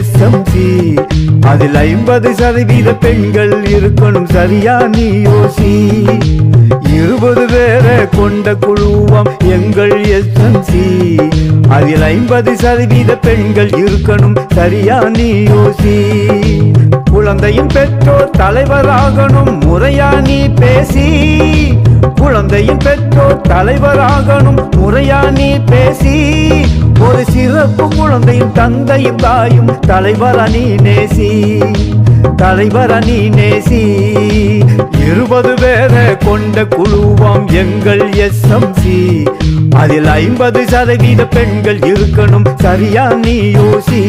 SMC. அதில் 50% பெண்கள் இருக்கணும், சரியா நீ யோசி. 20 பேரை கொண்ட குழுவாம் எங்கள் SMC. அதில் 50% பெண்கள் இருக்கணும், சரியா நீ யோசி. குழந்தையின் பெற்றோர் தலைவராகணும், முறையா நீ பேசி. குழந்தையின் பெற்றோர் தலைவராகணும், முறையா நீ பேசி. ஒரு சிறப்பு குழந்தையின் தந்தையும் தாயும் தலைவரா நீ நேசி, தலைவரா நீ நேசி. 20 பேரை கொண்ட குழுவாம் எங்கள் SMC. அதில் 50% பெண்கள் இருக்கணும், சரியா நீ யோசி.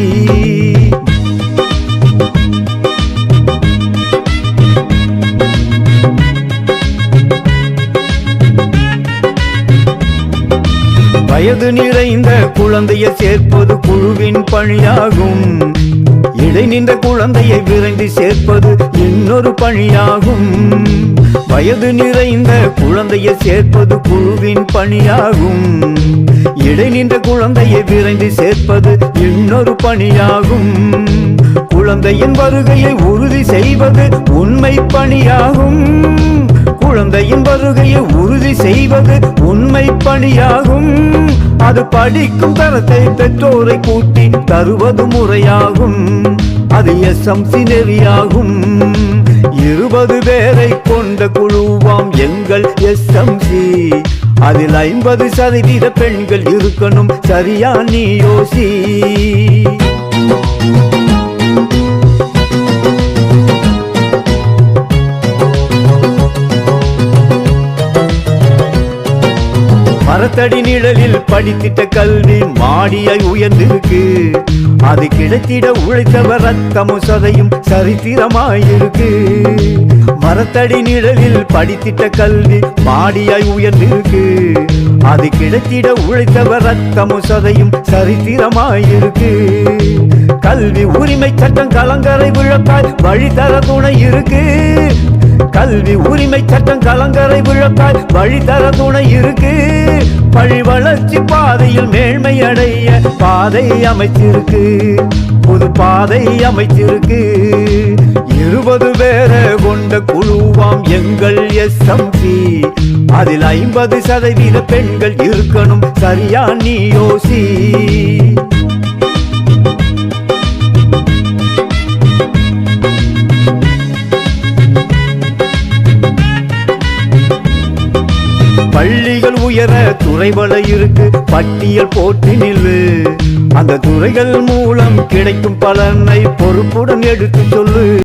வயது நிறைந்த குழந்தையை சேர்ப்பது குழுவின் பணியாகும். இடை நின்ற குழந்தையை விரைந்து சேர்ப்பது இன்னொரு பணியாகும். வயது நிறைந்த குழந்தையை சேர்ப்பது குழுவின் பணியாகும். இடை நின்ற குழந்தையை விரைந்து சேர்ப்பது இன்னொரு பணியாகும். குழந்தையின் வருகையை உறுதி செய்வது உண்மை பணியாகும். குழந்தையின் வருகையை உறுதி செய்வது உண்மை பணியாகும். அது படிக்கும் தரத்தை பெற்றோரை கூட்டி தருவது முறையாகும். அது SMC நெறியாகும். 20 பேரை கொண்ட குழுவாம் எங்கள் SMC. அதில் 50% பெண்கள் இருக்கணும், சரியா நீ யோசி. மரத்தடி நிழலில் படித்திட்ட கல்வி மாடியாய் உயர்ந்திருக்கு. அது கிடைத்திட உழைத்தவர் ரத்தமும் சதையும் சரித்திரமாயிருக்கு. மரத்தடி நிழலில் படித்திட்ட கல்வி மாடியாய் உயர்ந்திருக்கு. அது கிடைத்திட உழைத்தவர் ரத்தமும் சதையும் சரித்திரமாயிருக்கு. கல்வி உரிமை சட்டம் கலங்கரை விளக்காய் வழிதர துணை இருக்கு. கல்வி உரிமை சட்டம் கலங்கரை விளக்காய் வழிதர துணை இருக்கு. பழி வளர்ச்சி பாதையில் மேன்மை அடைய பாதை அமைச்சிருக்கு, புது பாதை அமைச்சிருக்கு. 20 பேரை கொண்ட குழுவாம் எங்கள் SMC. அதில் 50% பெண்கள் இருக்கணும், சரியா நீ யோசி. பள்ளிகள் உயர துறைவள இருக்கு, பட்டியல் போட்டு நில்லு. அந்த துறைகள் மூலம் கிடைக்கும் பலனை பொறுப்புடன் எடுத்து சொல்லு.